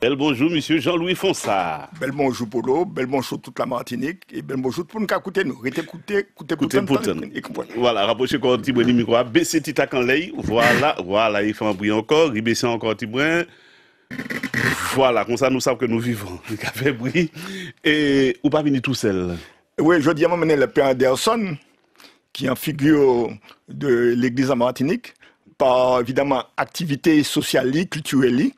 Bel bonjour, monsieur Jean-Louis Fonsard. Bel bonjour Polo, bel bonjour toute la Martinique et bel bonjour pour nous écouter nous. Écoutez, Voilà, rapprochez encore un petit brin du micro, baissez petit tac en l'air, voilà, il fait un bruit encore, il baisse encore un petit brin. Voilà, comme ça nous savons que nous vivons. Il a fait bruit. Et ou pas venir tout seul. Oui, je dis à m'amener le père Anderson, qui est en figure de l'église en Martinique, par évidemment activité sociale, culturelle.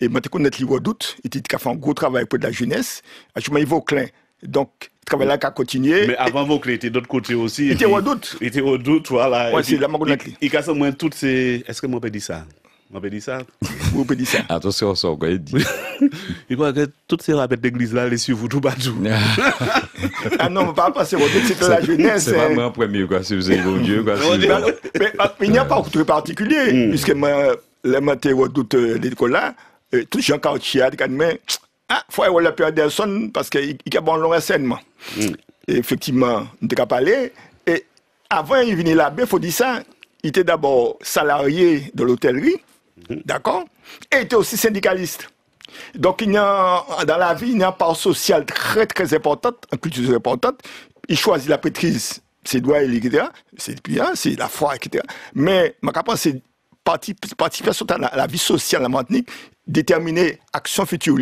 Et moi, je connais le Redoute, et il a fait un gros travail pour la jeunesse. Je m'y vais au clin. Donc, il travaille là qui a continué. Mais avant Vauclin, il était d'autre côté aussi. Il était Redoute. Il était Redoute, voilà. Oui, c'est la Margonette. Il casse au moins toutes ces. Est-ce que moi, peut dire ça? On peut dire ça? Vous pouvez dire ça. Attention, ça, quoi, il dit. Il croit que toutes ces rappels d'église là, les suivent tout partout. Ah non, on ne va pas passer Redoute, c'est que la jeunesse. C'est vraiment un premier, quoi, si vous avez bon Dieu, quoi. Mais il n'y a pas de particulier, puisque moi, le matin Redoute l'école là, tout Jean Cartier a dit, mais il faut avoir le père Anderson parce qu'il a bon long enseignement. Et effectivement, on n'a pas parlé. Et avant, il venait là-bas, il faut dire ça, il était d'abord salarié de l'hôtellerie, d'accord, et il était aussi syndicaliste. Donc, il y a, dans la vie, il y a une part sociale très, très importante, une culture importante. Il choisit la prêtrise, ses doigts, etc. C'est la foi, etc. Mais, ma capacité, c'est participation à la vie sociale en Martinique, déterminer action future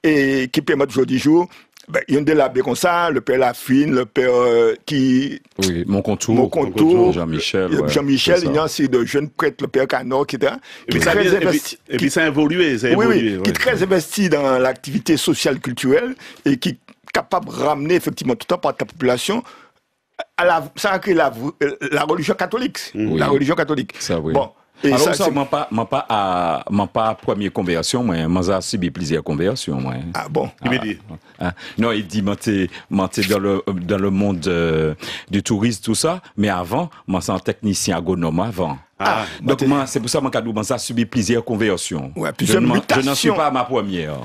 et qui permet aujourd'hui jour. Ben, il y a des labés comme ça, le père Lafine, le père qui... Oui, mon contour, Jean-Michel. Ouais, Jean-Michel, il y a aussi de jeunes prêtres, le père Canor, etc. Et puis ça a évolué, Oui, qui est très investi dans l'activité sociale culturelle et qui est capable de ramener effectivement tout un part de la population ça a créé la religion catholique. Oui. La religion catholique. Ça, oui. Bon. Et alors, ça, m'a pas première conversion, moi, j'ai subi plusieurs conversions, moi. Ah bon? Il me dit. Non, il dit, moi, t'es dans le monde du tourisme, tout ça, mais avant, moi, c'est un technicien agronome avant. Donc, moi, c'est pour ça, que moi, j'ai subi plusieurs conversions. Ouais, plusieurs mutations. Je n'en suis pas à ma première.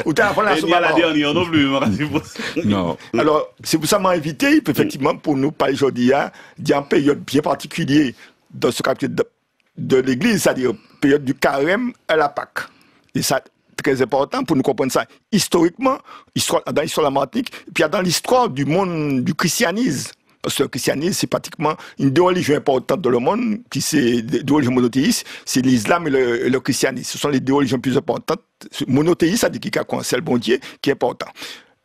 Ou t'as la dernière non plus, non. Alors, c'est pour ça, m'a invité, effectivement, pour nous parler aujourd'hui, il y a une période bien particulière dans ce quartier de l'église, c'est-à-dire période du carême à la Pâque. Et ça, très important pour nous comprendre ça historiquement, dans l'histoire de la Martinique, puis dans l'histoire du monde du christianisme. Parce que le christianisme, c'est pratiquement une des religions importantes dans le monde, qui c'est deux religions monothéistes, c'est l'islam et le christianisme. Ce sont les deux religions plus importantes. Monothéiste, ça dit qu'il y a un seul bon Dieu qui est important.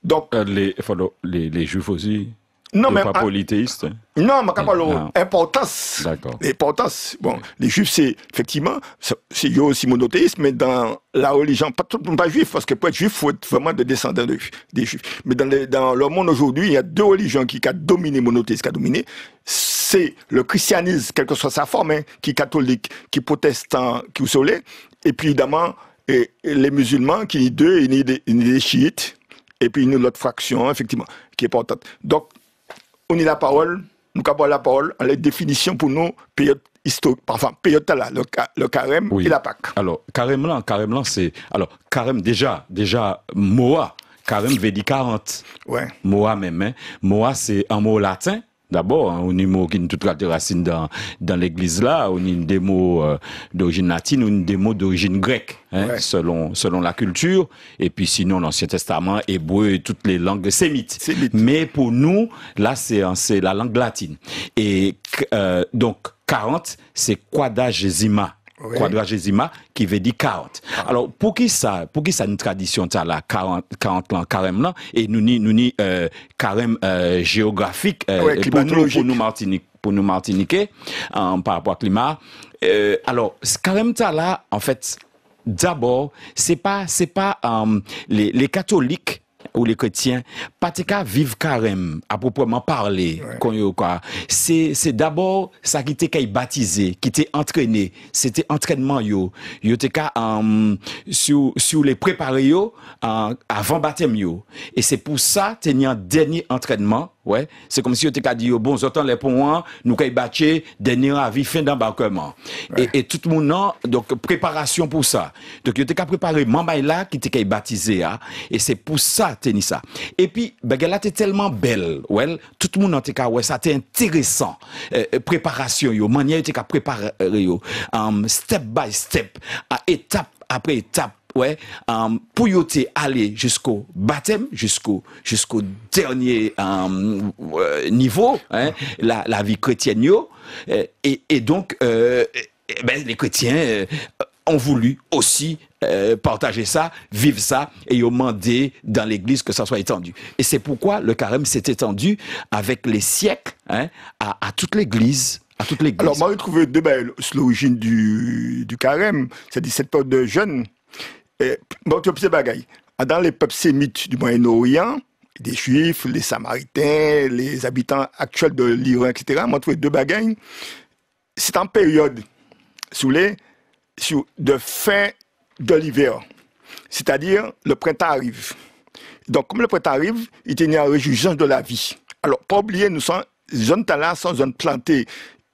Donc, les juifs aussi. Non, mais pas polythéiste. Non, mais quand importance. D'accord. L'importance. Bon, les juifs, c'est effectivement, c'est aussi monothéiste, mais dans la religion, pas tout le monde pas juif, parce que pour être juif, il faut être vraiment des descendants des juifs. Mais dans le monde aujourd'hui, il y a deux religions qui ont dominé, monothéiste qui a dominé. C'est le christianisme, quelle que soit sa forme, qui est catholique, qui est protestant, qui est solé, et puis évidemment, les musulmans, qui sont deux, il y a des chiites, et puis une autre fraction, effectivement, qui est importante. Donc, on a la parole, nous avons la parole, en la définition pour nous, période historique, enfin, période là, le carême et la Pâque. Alors, carême là, c'est, alors, carême, déjà, Moa, carême veut dire 40. Ouais. Moa même, hein. Moa, c'est un mot latin. D'abord, on a des mots qui ont toutes les racines dans l'église là, on a des mots d'origine latine, on a des mots d'origine grecque, hein, ouais. selon la culture, et puis sinon l'Ancien Testament, hébreu et toutes les langues sémites. Mais pour nous, là, c'est la langue latine. Et donc, 40, c'est quadragesima. Oui. Quadragesima qui veut dire 40. Alors pour qui ça une tradition ça là 40 ans carême là et nous carême géographique pour nous Martiniquais par rapport au climat. Alors ce carême ça là en fait d'abord c'est pas les catholiques ou les chrétiens, pas vivre carême, à proprement parler, ouais. C'est d'abord ça qui était baptisé, qui était entraîné, c'était entraînement yo était sur les préparés avant baptême et c'est pour ça qu'il y a un dernier entraînement. Ouais, c'est comme si on t'a dit bon, j'entends les points, nous kay batché dernier avis fin d'embarquement. Ouais. Et tout le monde donc préparation pour ça. Donc il t'a préparé mamay là qui t'est baptisé et c'est pour ça tenir ça. Et puis là t'es tellement belle, ouais, tout le monde t'a ouais, ça t'est intéressant. Préparation manière t'es préparer step by step, étape après étape ouais, pour y aller jusqu'au baptême, jusqu'au dernier niveau, hein, la vie chrétienne, et donc, ben, les chrétiens ont voulu aussi partager ça, vivre ça, et ils ont demandé dans l'église que ça soit étendu. Et c'est pourquoi le carême s'est étendu avec les siècles, hein, à toute l'église. Alors, moi, j'ai trouvé deux bails sur l'origine du carême, c'est-à-dire cette période de jeûne. Bon, tu observes bagaille. Dans les peuples sémites du Moyen-Orient, des Juifs, les Samaritains, les habitants actuels de l'Iran, etc., moi, j'ai trouvé deux bagailles. C'est en période de fin de l'hiver. C'est-à-dire, le printemps arrive. Donc, comme le printemps arrive, il y a une réjouissance de la vie. Alors, pas oublier, nous sommes zone talent, sont zone plantée,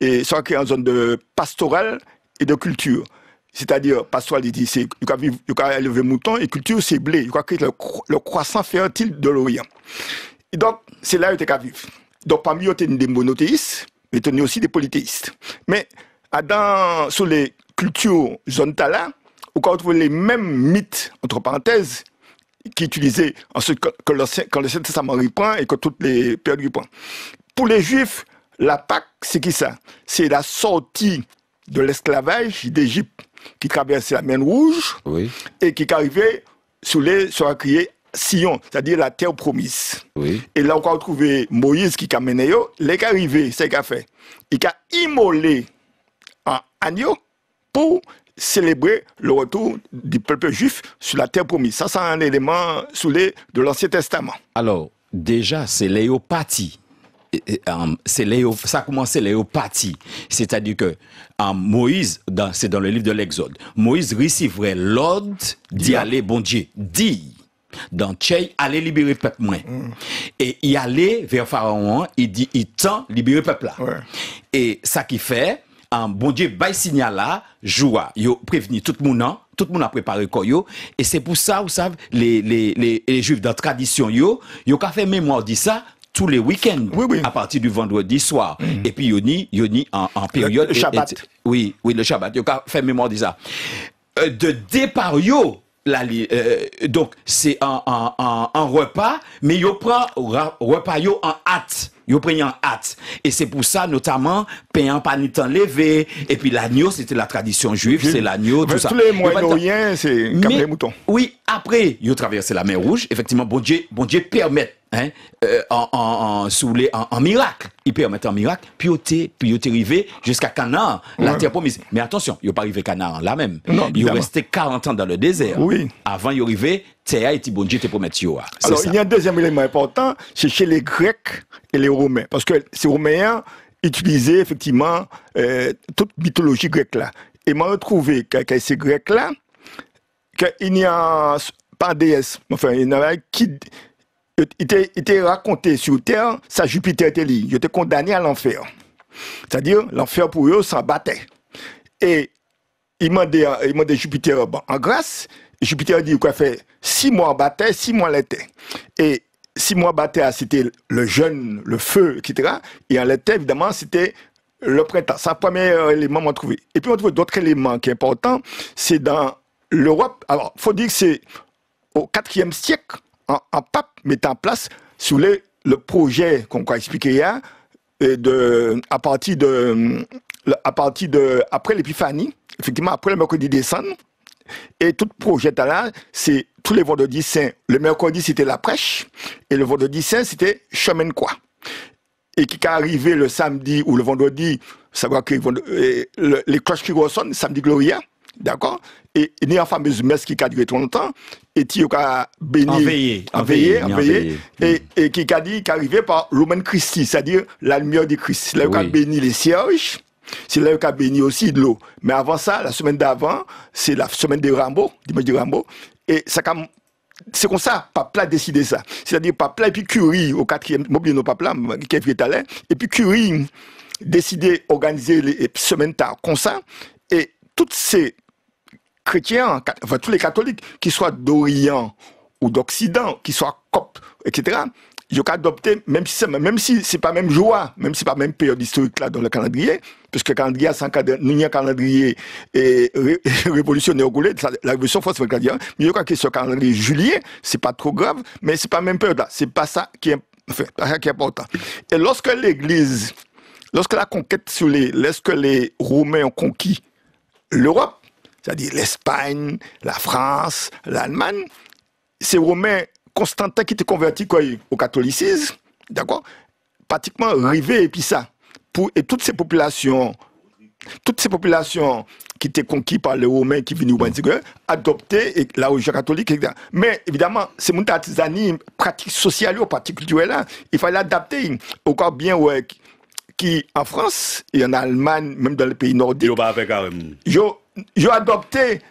et sont créées en zone de pastorale et de culture. C'est-à-dire, pastoral, il dit, il y a élever mouton, et culture, c'est blé. Il y a créé le croissant fertile de l'Orient. Et donc, c'est là où il y a vivre. Donc, parmi eux, il y a des monothéistes, mais il y a aussi des polythéistes. Mais, sur les cultures zone talent, on retrouve les mêmes mythes, entre parenthèses, qui utilisaient quand le Testament reprend et que toutes les périodes reprennent. Pour les Juifs, la Pâque, c'est qui ça? C'est la sortie de l'esclavage d'Égypte qui traversait la mer Rouge, oui, et qui arrivait sur la criée Sion, c'est-à-dire la terre promise. Oui. Et là, on va retrouver Moïse qui a mené, les qui arrivé, c'est qu'il a fait. Il a immolé un agneau pour célébrer le retour du peuple juif sur la terre promise. Ça, c'est un élément de l'Ancien Testament. Alors, déjà, c'est léopathie. Ça a commencé léopathie. C'est-à-dire que Moïse, c'est dans le livre de l'Exode, Moïse recevrait l'ordre d'y aller, bon Dieu, dit dans Tchèque, aller libérer le peuple. Et il allait vers Pharaon, il dit, il tend libérer le peuple là. Ouais. Et ça qui fait, bon Dieu, bail signal là, joua, yo prévenu tout le monde a préparé quoi yo, et c'est pour ça, vous savez, les Juifs dans la tradition yo qu'a fait mémoire de ça tous les week-ends, oui, oui, à partir du vendredi soir. Et puis yoni en période le Shabbat. Oui, le Shabbat, yo qu'a fait mémoire de ça. De départ yo, donc c'est un repas, mais yo prend repas yo en hâte. Yo prennent en hâte. Et c'est pour ça, notamment, payant pas ni temps levé. Et puis l'agneau, c'était la tradition juive, c'est l'agneau, tout ça. Tous les Moyen-Orient, c'est comme les moutons. Oui, après, yo traversé la mer Rouge. Effectivement, bon Dieu permet, hein, en miracle. Il permet en miracle. Puis yo t'es arrivé jusqu'à Canaan, la terre promise. Mais attention, yo pas arrivé Canaan là même. Non, yo resté 40 ans dans le désert. Oui. Avant, yo arrivé, terre et bon Dieu te promet yo. Alors, il y a un deuxième élément important, c'est chez les Grecs et les Romains. Parce que ces Romains utilisaient effectivement toute mythologie grecque là. Et m'a retrouvé qu'avec ces Grecs là, qu'il n'y a pas de déesse, enfin, il y en avait qui était raconté sur terre, ça Jupiter était lié. Il était condamné à l'enfer. C'est-à-dire, l'enfer pour eux s'en battait. Et il m'a dit Jupiter en grâce. Jupiter dit qu'il a fait 6 mois en bataille, 6 mois l'été. Et 6 mois bataille, c'était le jeûne, le feu, etc. Et en l'été, évidemment, c'était le printemps. C'est le premier élément qu'on a trouvé. Et puis on trouve d'autres éléments qui sont importants. C'est dans l'Europe. Alors, il faut dire que c'est au IVe siècle, un pape met en place sous le projet qu'on va expliquer hier, après l'épiphanie, effectivement, après le mercredi des cendres. Et tout projet là, c'est tous les vendredis saints. Le mercredi, c'était la prêche. Et le vendredi saint, c'était chemin de quoi. Et qui est arrivé le samedi ou le vendredi, savoir que les cloches qui ressonnent, samedi Gloria, d'accord? Et il y a une fameuse messe qui a duré trop longtemps, et qui a béni, enveillé, et qui a dit qu'arrivait par Lumen Christi, c'est-à-dire la lumière du Christ. Là, il a béni les cierges. C'est là qu'il a béni aussi de l'eau. Mais avant ça, la semaine d'avant, c'est la semaine de Rambo, dimanche de Rambo. Et ça, c'est comme ça, Pape a décidé ça. C'est-à-dire, Pape et puis Curie, au 4e, m'oublie nos Pape qui est allé, et puis Curie décidé d'organiser les semaines tard, comme ça. Et tous ces chrétiens, enfin tous les catholiques, qu'ils soient d'Orient ou d'Occident, qu'ils soient coptes, etc., ils ont adopté, même si c'est pas même joie, même si c'est pas même période historique là dans le calendrier, puisque le calendrier, nous un calendrier révolutionnaire au Goulet, la révolution française, mais il y a que ce calendrier juillet, c'est pas trop grave, mais c'est pas même période là, c'est pas ça qui est, enfin, pas ça qui est important. Et lorsque la conquête lorsque les Romains ont conquis l'Europe, c'est-à-dire l'Espagne, la France, l'Allemagne, ces Romains, Constantin qui était converti au catholicisme, d'accord, pratiquement arrivé et puis ça. Et toutes ces populations qui étaient conquises par les Romains qui venaient au Bandigue, adoptées la religion catholique, etc. Mais évidemment, c'est mon artisanat, pratique sociale ou pratique culturelle, il fallait adapter. Encore bien, ouais, qui en France et en Allemagne, même dans les pays nordiques, j'ai adopté,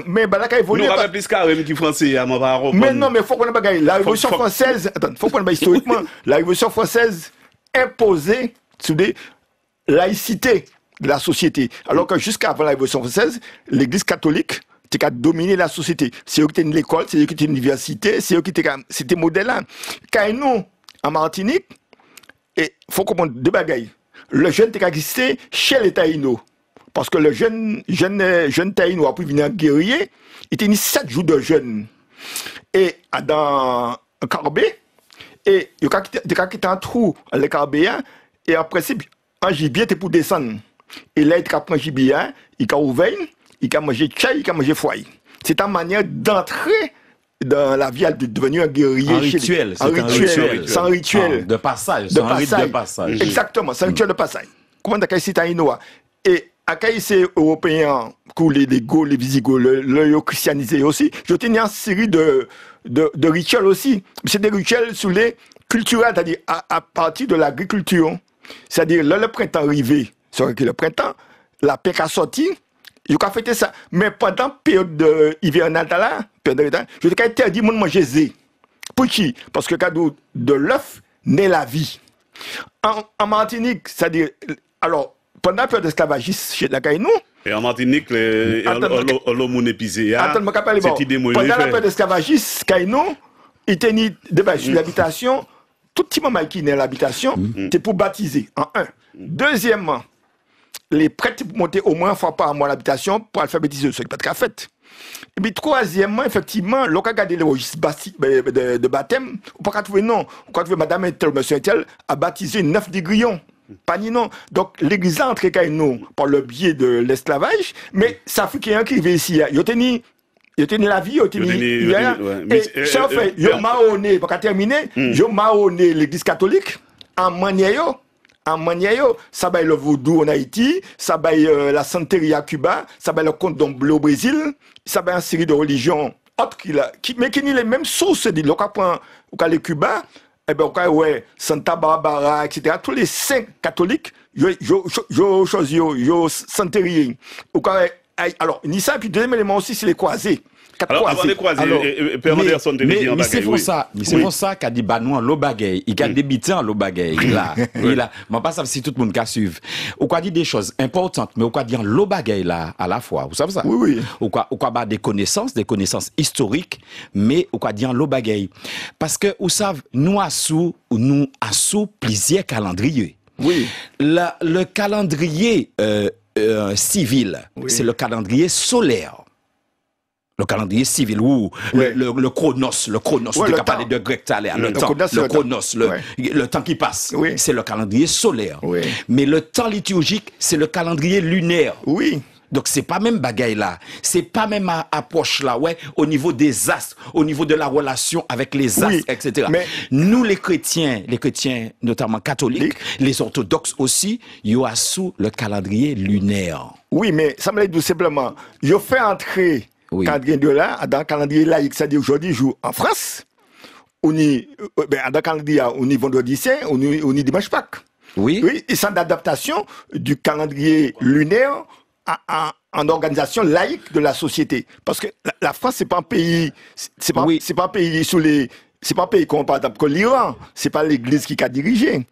mais bah là, quand évolue. Nous, on va plus carré qui français, à mais non, mais faut qu'on ait bagaille. La Révolution française, attends, faut qu'on ait historiquement, la Révolution française imposait, sous des laïcité de la société. Alors que jusqu'avant la Révolution française, l'Église catholique, qui a dominé la société. C'est eux qui étaient l'école, c'est eux qui étaient l'université, c'est eux qui étaient, c'était modèle là. Quand nous, en Martinique, et faut comprendre deux bagailles. Le jeune qui existé chez les Taïnos. Parce que le jeune Taïno a pu venir guerrier, il était 7 jours de jeûne. Et dans un carbé, et il y a quitté un trou, le carbé, et en principe, un gibier était pour descendre. Et là, il a pris un gibier, il a ouvert, il a mangé tchaï, il a mangé foie. C'est une manière d'entrer dans la vie, de devenir un guerrier. Un rituel. Un rituel. C'est un rituel. De passage. C'est un rite de passage. Exactement, c'est un rituel de passage. Comment t'as quitté Taïno? Et à ces Européens, les Gauls, les Visigoths, le christianisé aussi, je tenais une série de rituels aussi. C'est des rituels sur les culturels, c'est-à-dire à partir de l'agriculture. C'est-à-dire, là, le printemps arrivé, c'est que le printemps, la pêche a sorti, je vais fêter ça. Mais pendant la période hivernale, je vais interdire de manger zé. Pour qui? Parce que cadeau de l'œuf naît la vie. En Martinique, c'est-à-dire, alors, pendant la période esclavagiste chez la Caïnou. Et en Martinique, l'homme épicé. Attends, pendant la période esclavagiste, Caïnou, il tenait sur l'habitation. Tout petit moment qui est dans l'habitation, c'est pour baptiser, en un. Deuxièmement, les prêtres monter au moins une fois par mois à l'habitation pour alphabétiser ceux qui n'ont pas de fête. Et puis troisièmement, effectivement, lorsqu'on regarde les registres de baptême, on ne peut pas trouver non. On peut trouver madame et monsieur Intel a baptisé 9 des grillons. Pas ni non. Donc l'église a entré nous par le biais de l'esclavage, mais ça fait qu'il y a un qui vient ici. Il a tenu la vie, il a tenu. Et ça fait, il a marronné, pour terminer, il a marronné l'église catholique en manière. Ça va le vaudou en Haïti, ça va la santeria à Cuba, ça va le conte bleu au Brésil, ça va une série de religions autres mais qui n'ont les mêmes sources. Le cas les Cuba, eh ben, ouais, Santa Barbara, etc. Tous les saints catholiques, yo santerie. Alors, ni ça, puis deuxième élément aussi, c'est les croisés. Alors, avant les croisés, mais c'est pour ça, qu'a dit Banou en l'eau bagaille, il a débuté en l'eau bagaille, là, moi pas ça si tout le monde a suivi. Ou quoi dit des choses importantes, mais ou quoi dire l'eau bagaille là, à la fois, vous savez ça? Oui. Ou quoi bah des connaissances historiques, mais ou quoi dire l'eau bagaille. Parce que, vous savez, nous assou plusieurs calendriers. Oui. Le calendrier civil, c'est le calendrier solaire. Le calendrier civil, ou le chronos, on a parlé de grec tout à l'heure, le chronos, le temps qui passe, c'est le calendrier solaire. Oui. Mais le temps liturgique, c'est le calendrier lunaire. Oui. Donc c'est pas même bagaille là, c'est pas même approche là, au niveau des astres, au niveau de la relation avec les astres, etc. Mais nous les chrétiens notamment catholiques, les orthodoxes aussi, ils ont sous le calendrier lunaire. Oui, mais ça me l'a dit tout simplement, je fais entrer calendrier de là, dans le calendrier laïque, c'est-à-dire aujourd'hui, joue en France, on est, dans le calendrier, on est vendredi saint, on est dimanche Pâques. Oui, et c'est d'adaptation du calendrier lunaire en organisation laïque de la société. Parce que la France, c'est pas un pays, c'est pas un pays c'est pas un pays comme par exemple que l'Iran, c'est pas l'église qui a dirigé.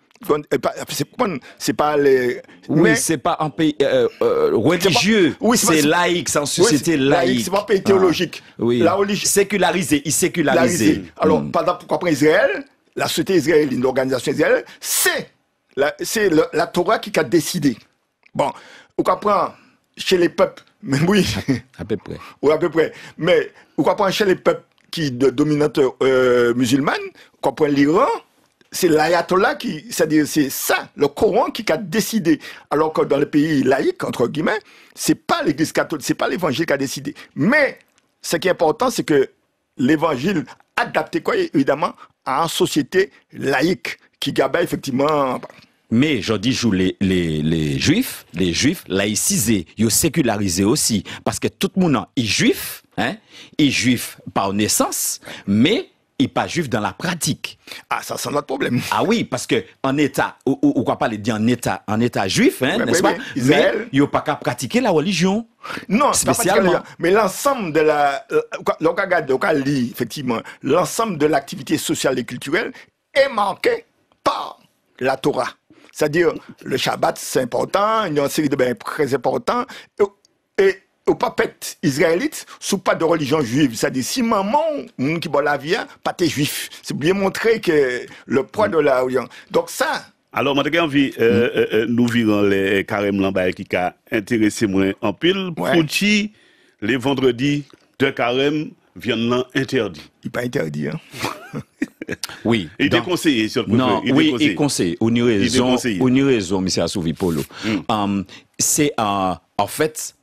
C'est pas les. Oui, mais c'est pas un pays religieux. Oui, c'est laïque, c'est une société laïque. C'est pas un pays théologique. Oui. La religion. Sécularisé, il sécularisé. Alors, par exemple, pourquoi prendre Israël, la société israélienne, l'organisation israélienne, c'est la Torah qui a décidé. Bon, on comprend chez les peuples, mais oui. À peu près. Oui, à peu près. Mais on comprend chez les peuples qui de dominante musulmane, on comprend l'Iran. C'est l'ayatollah c'est-à-dire c'est ça, le Coran qui a décidé. Alors que dans les pays laïcs, entre guillemets, c'est pas l'église catholique, c'est pas l'évangile qui a décidé. Mais, ce qui est important, c'est que l'évangile adapté, quoi, évidemment, à une société laïque, qui gabait effectivement. Mais, je dis, les juifs laïcisés, ils sécularisés aussi. Parce que tout le monde est juif, est juif par naissance, mais et pas juif dans la pratique. Ah, ça, c'est notre problème. Ah oui, parce que en État, ou quoi pas le dire en État juif, n'est-ce pas? Israël, mais il n'y a pas qu'à pratiquer la religion. Non, spécialement. Mais l'ensemble de la, effectivement, l'ensemble de l'activité sociale et culturelle est marqué par la Torah. C'est-à-dire, le Shabbat, c'est important, il y a une série de bains très importants, et au papette israélite, sous pas de religion juive. C'est-à-dire, si maman, moun qui boit la vie, pas t'es juif. C'est bien montrer que le poids de la religion. Donc ça. Alors, moi, j'ai envie, nous vivons les carèmes lambais qui a intéressé moins en pile. Ouais. Pour qui, les vendredis de carême viennent interdits. Il n'est pas interdit, hein. Oui. Il est déconseillé, sur le Non, oui, il conseille. On y raison, monsieur Assouvi Polo. C'est, en fait,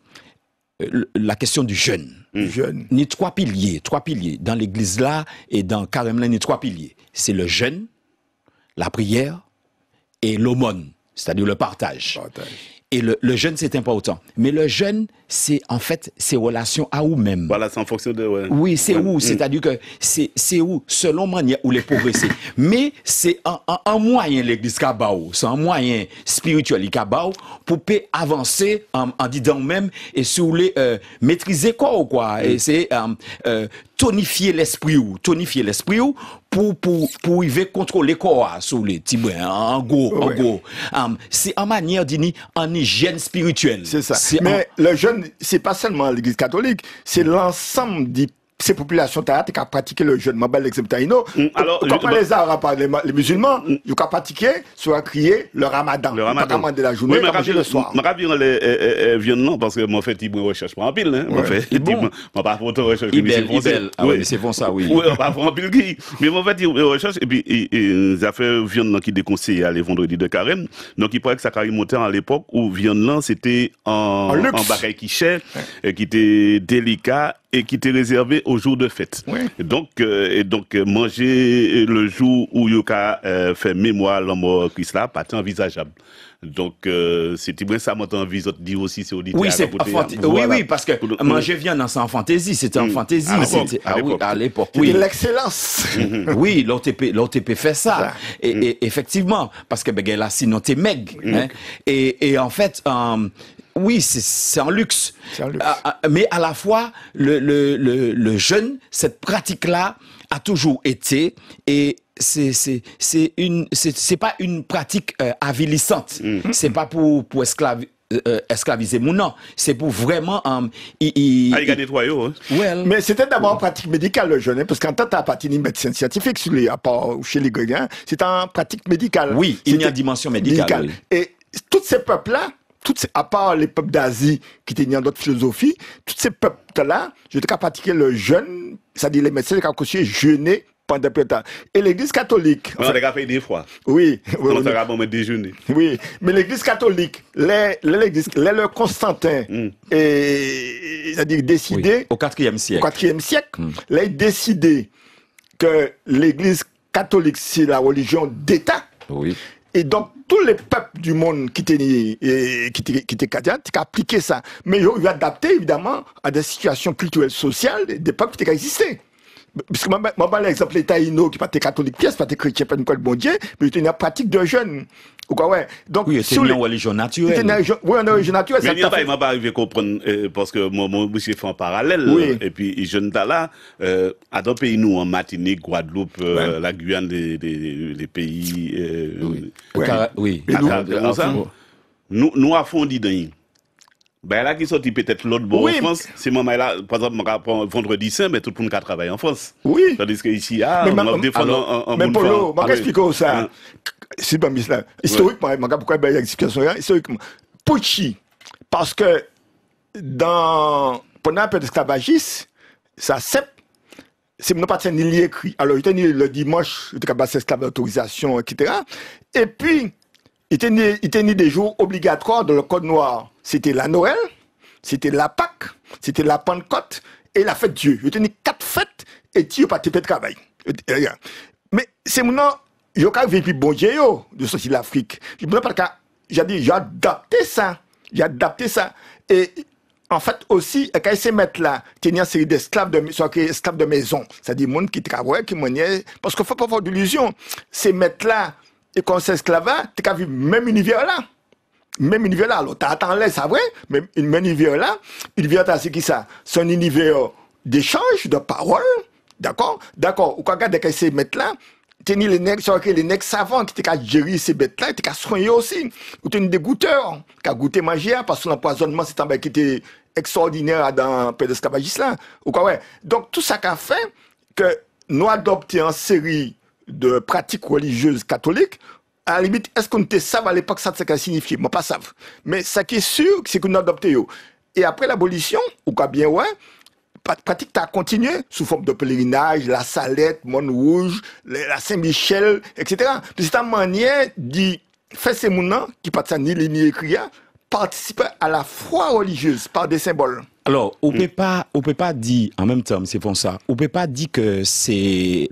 la question du jeûne. Ni trois piliers. Dans l'église là et dans carême là, ni trois piliers. C'est le jeûne, la prière et l'aumône, c'est-à-dire le partage. Et le jeûne, c'est important. Mais le jeûne, c'est en fait ses relations à vous-même. Voilà, c'est en fonction de... Ouais. Oui, c'est où. C'est-à-dire que c'est où, selon manière où les progresser. Mais c'est un moyen, l'église Kabao. C'est un moyen spirituel, Kabao, pour avancer en disant même et sur les maîtriser quoi ou quoi. Et c'est tonifier l'esprit ou pour y contrôler quoi sur les petits brins. En gros. C'est en manière d'une hygiène spirituelle. C'est ça. Mais le jeûne, c'est pas seulement l'église catholique, c'est l'ensemble de ces populations qui ont pratiqué le jeûne. Je l'exemple taïno. Alors, quand les Arabes, les musulmans, ils ont pratiqué, soit crier le ramadan. Le ramadan. Pas de la journée, pas manger le soir. Je vais les viennent non, parce que moi, fait, ils recherche pas en pile, hein. Moi, fait, ils pas photo recherche. Oui, c'est bon ça, oui. Oui, pas en pile qui. Mais moi, fait, ils recherche, et puis, ils ont fait viande qui déconseillé les vendredis de carême. Donc, il paraît que ça a monté à l'époque où viande c'était en bagaille qui cher, qui était délicat, et qui était réservé au jour de fête. Oui. Donc manger le jour où il a fait mémoire la mort Christ là, pas envisageable. Donc c'était bien ça m'entend envie de dire aussi c'est auditeur. Oui, oui, parce que manger viande dans sa fantaisie, c'était en fantaisie, à l'époque. Oui, l'excellence. Oui, l'OTP fait ça. Et effectivement, parce que ben là sinon t'es meg. Et en fait oui, c'est en luxe. Mais à la fois, le jeûne, cette pratique-là a toujours été, et c'est pas une pratique avilissante. C'est pas pour esclaviser mon nom. C'est pour vraiment il gagne nettoyer. Mais c'était d'abord en pratique médicale le jeûne, parce qu'en tant que partie de médecine scientifique, à part chez les Grecs, c'est en pratique médicale. Oui, il y a une dimension médicale. Oui. Et tous ces peuples-là, à part les peuples d'Asie qui étaient dans d'autres philosophies, tous ces peuples-là, je t'ai pratiqué le jeûne, c'est-à-dire les médecins qui ont aussi jeûné pendant peu de temps. Et l'église catholique. On a fait des fois. Oui. On a fait déjeuner. Oui. Mais l'église catholique, le Constantin, c'est-à-dire décidé. Oui. Au IVe siècle. Au IVe siècle, là, il décidé que l'église catholique, c'est la religion d'État. Oui. Et donc, tous les peuples du monde qui étaient chrétiens, qui appliqué ça. Mais ils ont adapté, évidemment, à des situations culturelles, sociales, des peuples qui existaient. Puisque moi, par exemple, les Taïnos, qui pas des catholiques, pièces, pas des chrétiens, pas de bon Dieu, mais il y a une pratique de jeunes. Ou quoi, ouais. Donc, oui, c'est une religion naturelle. Oui, une religion naturelle. Mais il m'a pas arrivé à comprendre, parce que moi, je fais un parallèle. Oui. Et puis, je ne là, à d'autres pays, nous, en Martinique, Guadeloupe, la Guyane, les pays. Oui. Nous, à fond, dit ben là, qui sorti peut-être l'autre bord en France, c'est moi là, par exemple, vendredi saint, mais tout le monde qui travaille en France. Oui. Tandis que ici, on va défendre un mais Polo, je vais expliquer ça. C'est pas mis là. Historiquement, pourquoi il y a une explication historiquement. Pucci, parce que pendant la période esclavagiste, ça c'est mon parti ni écrit. Alors, il était le dimanche, il était passé esclave d'autorisation, etc. Et puis, il était des jours obligatoires dans le Code noir. C'était la Noël, c'était la Pâque, c'était la Pentecôte et la fête Dieu. Il était 4 fêtes et tu n'as pas de travail. Mais c'est maintenant, je n'ai pas vécu bon Dieu de sortir de l'Afrique. J'ai dit, j'ai adapté ça. Et en fait aussi, quand ils se mettent là, il y a une série d'esclaves de maison. C'est-à-dire, des gens qui travaillent, qui monnaient. Parce qu'il ne faut pas avoir d'illusion. Ces maîtres-là, et quand c'est esclavage, tu as vu même univers là. Même univers là. Alors, tu attends là, c'est vrai, mais même univers là, univers là, c'est qui ça? C'est un univers d'échange, de parole. D'accord? Ou quand regarde quand ces maîtres là, tu as les nègres savants qui ont géré ces bêtes là, qui ont soigné aussi. Ou tu as des goûteurs qui ont goûté magie, parce que l'empoisonnement, c'est un bail qui était extraordinaire dans le pays d'esclavagisme là. Ou quoi, ouais. Donc, tout ça qui a fait que nous adoptions une série de pratiques religieuses catholiques. À la limite, est-ce qu'on te savent à l'époque ça signifie? Moi, pas savent. Mais ce qui est sûr, c'est qu'on a adopté. Et après l'abolition, ou quoi bien, ouais, pratique a continué sous forme de pèlerinage, la Salette, Montrouge, la Saint-Michel, etc. Puis c'est une manière de faire ces mounants qui partent ni les ni écrits, participer à la foi religieuse par des symboles. Alors, on peut pas dire, en même temps, c'est pour ça, on peut pas dire que c'est,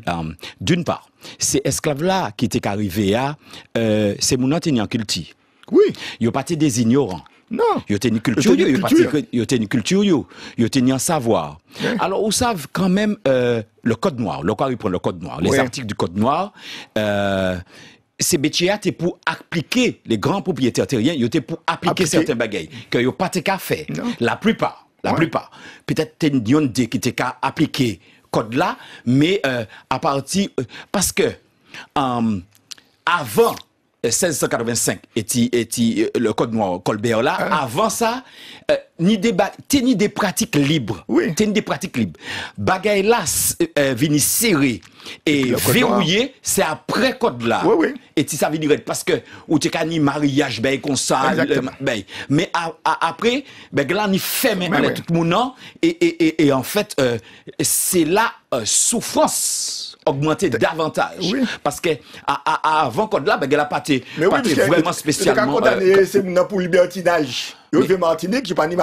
d'une part, c'est esclaves-là qui étaient arrivés à, c'est mon en culture. Oui. Ils n'ont pas été des ignorants. Non. Ils ont une culture, ils ont une culture, ils ont un savoir. Oui. Alors, on savent quand même, le code noir, le cas, il prend le code noir, les articles du code noir, ces métiers étaient pour appliquer les grands propriétaires terriens, ils étaient pour appliquer certains bagailles que ils n'ont pas qu'à faire. La plupart. Peut-être qu'il y a une qui était qu'à appliquer code là, mais à partir parce que avant 1685 et le code noir Colbert là, avant ça ni des pratiques libres. Oui. Ni des pratiques libres. Bagaille là vini serré et verrouillé, c'est après code là. Oui. Et si ça veut dire parce que ou tu ni mariage ben comme ça mais après là ni fait mais tout le monde et en fait c'est là souffrance augmenter davantage parce que avant code là elle a pas été vraiment spécialement c'est pour libertinage. Yo de Martinique qui pas ni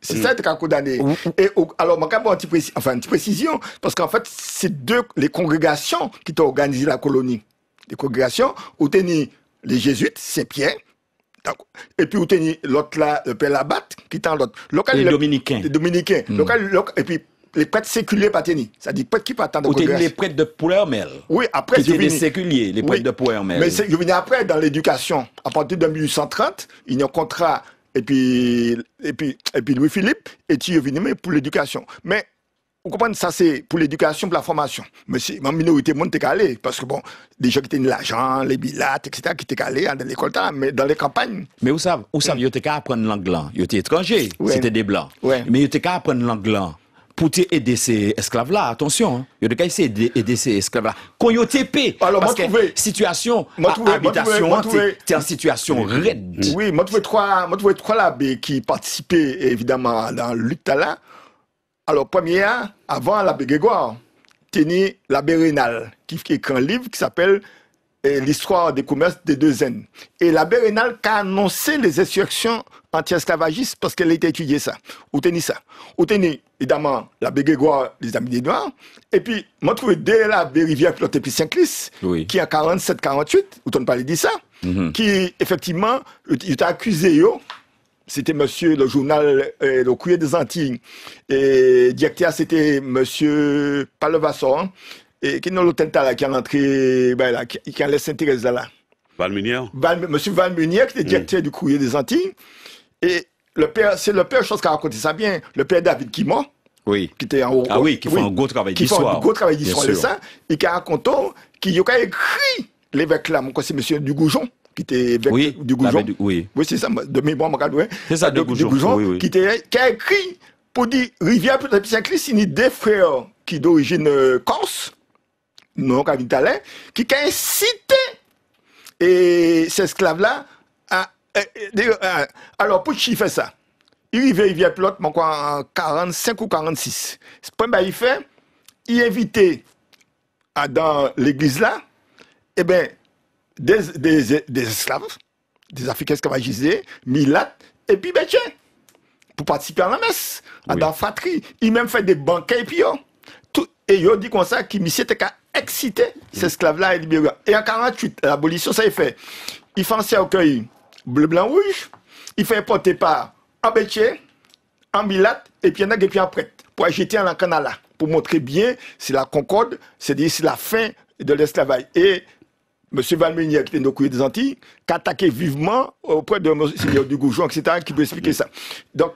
c'est ça qui a condamné. Et alors moi une petite précision parce qu'en fait c'est les congrégations qui ont organisé la colonie. Les congrégations où tenu les jésuites, Saint-Pierre, et puis où tenu l'autre là, le Père Labatte, qui est en l'autre. Les dominicains. Les dominicains. Et puis les prêtres séculiers pas tenus. C'est-à-dire prêtres qui pas attendre. Ou les prêtres de Pouermel. Oui, après c'était des séculiers, les prêtres de Pouermel. Mais je venais après dans l'éducation. À partir de 1830, il y a un contrat et puis Louis-Philippe et tu es venu pour l'éducation. Mais vous comprenez, ça c'est pour l'éducation, pour la formation. Mais si ma minorité monde t'es calé parce que bon, des gens qui tenaient l'argent, les bilates, etc., qui étaient calés dans l'école, mais dans les campagnes. Mais vous savez, ils étaient qu'à apprendre l'anglais. Ils étaient étrangers, c'était des blancs. Mais ils étaient qu'à apprendre l'anglais. Pour aider ces esclaves-là, attention, hein. Il y a des cas essayer d'aider ces esclaves-là. Quand ils ont TP, parce que situation, habitation, t'es en situation raide. Oui, moi trouvé trois l'abbé qui participaient évidemment dans la lutte là. Alors première, avant l'abbé Grégoire, tenait l'abbé Rénal qui écrit un livre qui s'appelle l'histoire des commerces des deux N. Et l'abbé Rénal qui a annoncé les insurrections anti-esclavagistes parce qu'elle a été étudiée ça. Ou tenez ça. Ou tenez, évidemment, l'abbé Grégoire, les Amis des Noirs. Et puis, moi, je trouve dès l'abbé Rivière Pilote puis Saint-Clis, qui en 47-48, où on parlait de ça, qui, effectivement, il t'a accusé, c'était monsieur le journal Le Courrier des Antilles. Et directeur, c'était monsieur Palevasson, hein, et qui est dans l'hôtel Tala, qui est rentré, ben là, qui a laissé Sainte-Thérèse là. Valmunier. Monsieur Valmunier, qui était directeur du Courrier des Antilles. Et le père, c'est le père, je pense qu'il a raconté ça bien, le père David Kimon. Oui. Qui était en haut. Ah oui, qui font un gros travail d'histoire. Qui font un gros travail d'histoire de ça. Et qui a raconté qu'il a écrit l'évêque là, c'est monsieur Dugoujon, qui était évêque du Goujon. Oui, c'est ça, de mémoire, c'est ça, du Goujon, oui. Qui a écrit pour dire Rivière peut-être Saint-Christ, il y a des frères qui d'origine corse, non, qui a incité et ces esclaves-là alors, pour qui fait ça? Il vient pilote, en 45 ou 46. Ce point, il fait, il invitait dans l'église là, eh ben, des esclaves, des Africains esclavagisés, milates, et puis, ben, tiens, pour participer à la messe, dans la fratrie. Il même fait des banquets, et puis, et il dit comme ça, qu'il m'y était qu'à exciter ces esclaves-là et libérer. Et en 48, l'abolition, ça y fait. Il fait un cercueil bleu, blanc, rouge, il fait porter par en bétier, en milate, et puis il y en a qui sont prêts pour jeter en canal pour montrer bien c'est la concorde, c'est-à-dire c'est la fin de l'esclavage. Et M. Valmunier, qui était dans le Courrier des Antilles, qui a attaqué vivement auprès de M. Dugoujon, etc., qui peut expliquer ça. Donc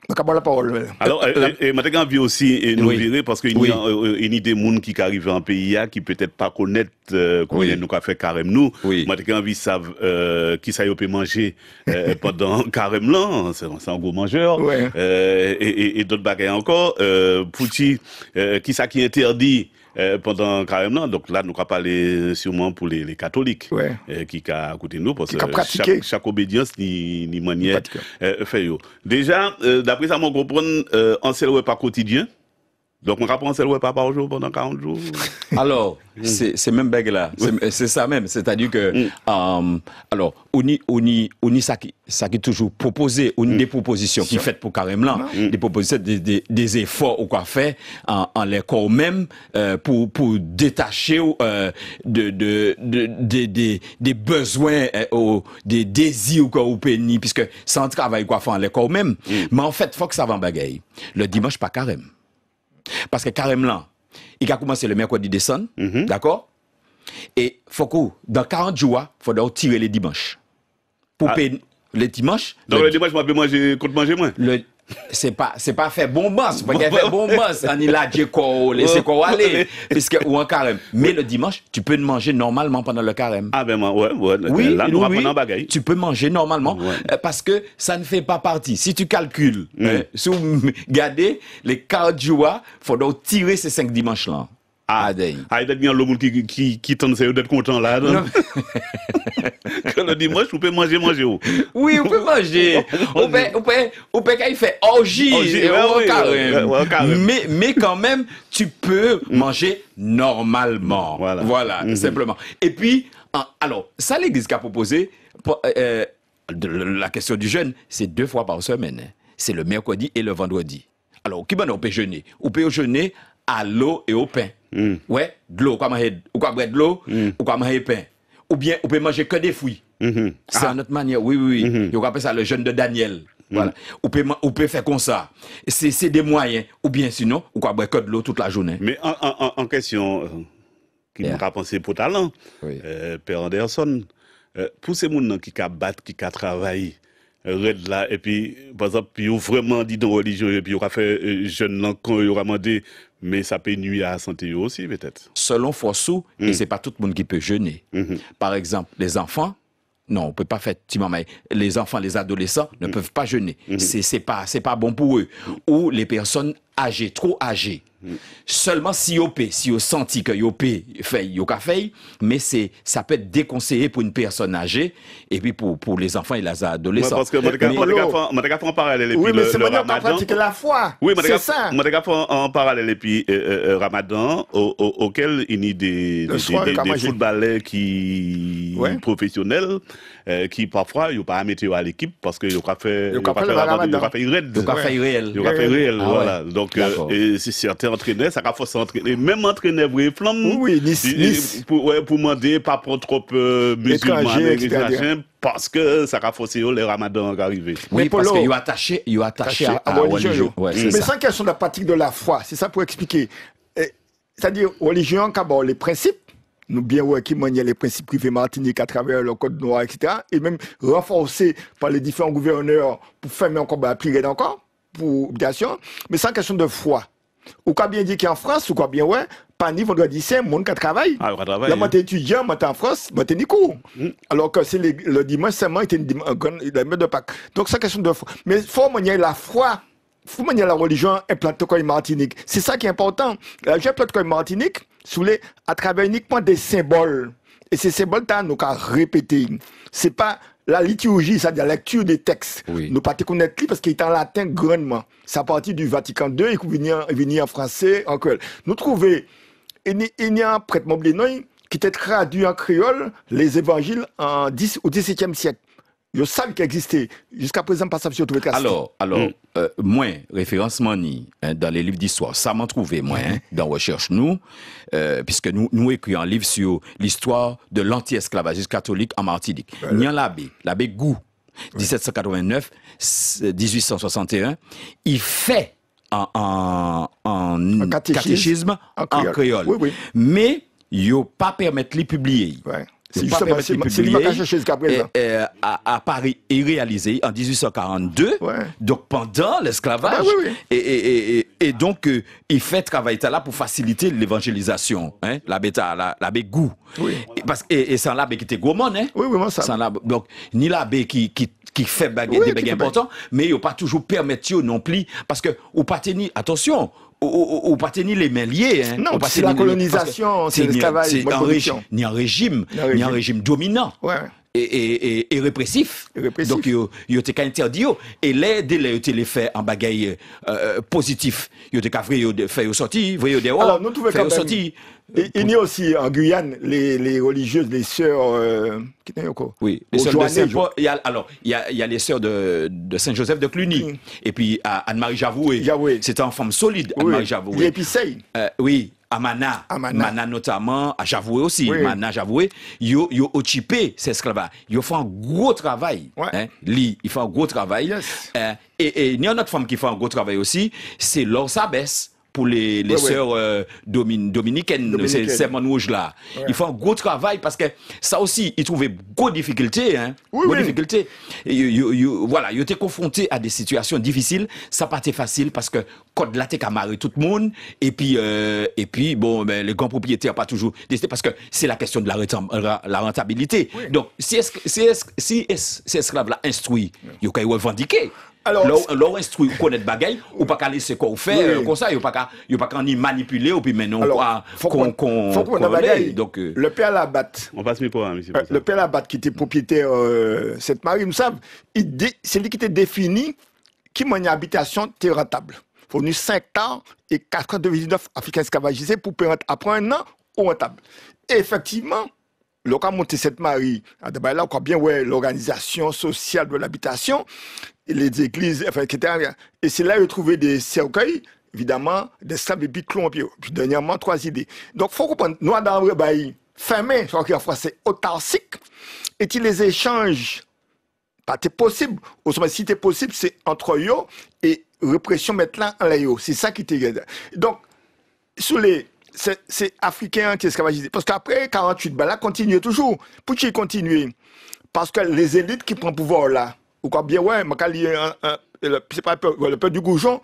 la parole. Alors, et maintenant, on aussi nous virer parce qu'il y a des gens qui arrivent en pays qui peut-être pas connaître comment nous a fait carême nous. Maintenant, ils savent qui ça peut manger pendant carême là, c'est un gros mangeur. Et d'autres bagages encore. Pour qui ça qui interdit pendant carrément, donc là, nous allons parler sûrement pour les catholiques qui ont écouté nous, parce que chaque obédience ni manière fait. Déjà, d'après ça, on comprend un seul repas quotidien. Donc, on va prendre un seul repas par jour pendant 40 jours. Alors, c'est même bague là. C'est ça même. C'est-à-dire que, alors, on y ça qui est toujours proposé, on des propositions qui faites pour carrément là, des propositions, des efforts ou quoi faire en les corps même, pour détacher, des besoins, des désirs quoi ou pénis, puisque sans travail quoi faire en les corps même. Mais en fait, faut que ça va en bagaille. Le dimanche, pas carême. Parce que carrément, il a commencé le mercredi décembre, d'accord? Et faut que, dans 40 jours, il faudra tirer les dimanches. Pour payer les dimanches. Donc le dimanche, je vais manger, compte manger moins? C'est pas faire bonbons, c'est pas qu'il fait bonbons, on y l'a dit qu'on laisse quoi aller, puisque, ou en carême. Mais le dimanche, tu peux manger normalement pendant le carême. Ah ben, oui, là, nous apprenons bagaille. Tu peux manger normalement, parce que ça ne fait pas partie. Si tu calcules, si vous regardez les 40 jours, il faudra tirer ces 5 dimanches-là. Il y a bien le monde qui tente d'être content là. Que le dimanche, vous pouvez manger. Oui, on peut manger. On peut qu'il fait orgie carême. Mais quand même, tu peux manger normalement. Voilà, simplement. Et puis, alors, ça l'église qui a proposé, la question du jeûne, c'est 2 fois par semaine. C'est le mercredi et le vendredi. Alors, qui on peut jeûner? On peut jeûner à l'eau et au pain. Ouais, de l'eau, ou quoi boire de l'eau, ou quoi manger pain. Ou bien, on peut manger que des fruits. C'est une autre manière, oui. On appelle ça le jeûne de Daniel. Voilà. On peut faire comme ça. C'est des moyens. Ou bien sinon, ou quoi boire que de l'eau toute la journée. Mais en question, qui m'a pensé pour talent, Père Anderson, pour ces gens qui battent, qui travaillent, red là, et puis, par exemple, ils ont vraiment dit dans la religion, et puis ils ont fait jeune là, quand ils ont demandé, mais ça peut nuire à la santé aussi, peut-être. Selon Fossou, et c'est pas tout le monde qui peut jeûner. Par exemple, les enfants, non, on peut pas faire petit maman. Les enfants, les adolescents ne peuvent pas jeûner. C'est pas bon pour eux. Ou les personnes âgées, trop âgées. Seulement si on senti que yo fait, mais ça peut être déconseillé pour une personne âgée et puis pour les enfants et les adolescents. Parce que moi en parallèle et puis mais c'est maintenant qu'on pratique la foi. Oui, c'est ça. Moi en parallèle et puis Ramadan auquel il y a des footballeurs qui professionnels qui parfois ils pas mettre à l'équipe parce que ils ont fait Ramadan, ils ont fait réel. Voilà. Donc Donc, et si certains entraîneurs, ça va forcer entraîner, même entraîneur vrai flamme. Oui, Nice. Pour demander pas pour trop musulmans, etc. parce que ça va forcer le ramadan qui arrive. Oui, parce qu'il est attaché à la religion. Ouais, mais sans question de la pratique de la foi, c'est ça pour expliquer. C'est-à-dire, religion, d'abord, les principes, nous bien ouais, qui manient les principes privés Martinique à travers le code noir, etc. Et même renforcés par les différents gouverneurs pour faire encore appliquer encore, pour obligation, mais sans question de foi. Ou quoi bien dit qu'en France, ou quoi bien ouais, pas ni vendredi saint, monde qui travaille. Là, moi, t'es étudiant, moi, t'es en France, moi, t'es ni cours. Alors que c'est le dimanche seulement, il était la messe de Pâques. Donc, c'est question de foi. Mais il faut manier la foi. Il faut manier la religion implantée comme Martinique. C'est ça qui est important. La religion implantée comme Martinique, à travers uniquement des symboles. Et ces symboles, nous qu'à répéter. C'est pas la liturgie, c'est-à-dire la lecture des textes. Oui. Nous pas te connaître parce qu'il est en latin grandement. C'est à partir du Vatican II et qu'il vient en français, en créole. Nous trouvons, il y a un prêtre Moblenoy qui était traduit en créole les évangiles au XVIIe siècle. Ils savent qu'il existait. Jusqu'à présent, pas ça sur tout Alors, moi, référencement dans les livres d'histoire, ça m'en trouvé, moi, dans Recherche, puisque nous écrivons un livre sur l'histoire de l'anti-esclavagisme catholique en Martinique. Il y a l'abbé Gou, 1789-1861, il fait un catéchisme en créole. Oui. Mais, il n'a pas permis de les publier. Ouais. C'est justement à Paris est réalisé en 1842, donc pendant l'esclavage, et donc il fait travailler là pour faciliter l'évangélisation, l'abbé Gou, et c'est un abbé qui était gourmand, donc ni l'abbé qui fait des bagages importants, mais il n'a pas toujours permis non plus, parce que ou pas tenir, attention, ou pas tenir les mains liées. Non, c'est la colonisation, c'est l'esclavage. Ni un régime dominant. Et répressif. Donc, il était qu'à interdire. Et dès qu'il les fait en bagaille positif, il était qu'à faire sortir, alors, nous trouvons quand même. Il y a aussi en Guyane les religieuses, les sœurs qui n'ont quoi. Oui, les sœurs de Saint-Paul. Alors, il y a les sœurs de Saint-Joseph de Cluny. Et puis Anne-Marie Javoué. C'était une femme solide, Anne-Marie Javoué. Et puis Sey. Oui. Mana notamment, à Javoué aussi, Mana Javoué, ils ont occupé ces esclaves. Ils font un gros travail. Ils font un gros travail. Et il y a une autre femme qui fait un gros travail aussi, c'est Laure Sabès. Pour les sœurs dominicaines, ces serments rouges là. Ils font un gros travail parce que ça aussi, ils trouvaient beaucoup de difficultés. Difficultés. Voilà, ils étaient confrontés à des situations difficiles. Ça n'a pas été facile parce que code là, t'es qu'à marrer tout le monde. Et puis bon, les grands propriétaires pas toujours décidé parce que c'est la question de la rentabilité. Donc, si esclaves là instruits, ils ont revendiquer. Alors, leur instruit connaître bagaille ou pas qu'à laisser quoi faire comme ça, il pas qu'à ni manipuler ou puis maintenant qu'on donc le père Labatte. On passe pour monsieur. Le père Labatte qui était propriétaire cette Marie, nous savons, c'est lui qui était défini qui m'a une habitation rentable. Il faut 5 ans et 4,9 Africains esclavagisés pour après un an au rentable. Et effectivement, le cas monté cette Marie, là on bien l'organisation sociale de l'habitation, les églises, etc. Et c'est là où ils trouvaient des cercueils, évidemment, des sables et puis Puis dernièrement, 3 idées. Donc, il faut comprendre, nous, dans le bail, fermé, soit en français, autarcique, et les échanges, pas possible. Au sommet, si c'est possible, c'est entre eux et répression maintenant en l'aïo. C'est ça qui était. Donc, sur c'est africain qui est esclavagisé. Parce qu'après 48, là, continue toujours. Pourquoi continuer? Parce que les élites qui prennent pouvoir là, ou quoi bien, c'est pas le peuple du Goujon,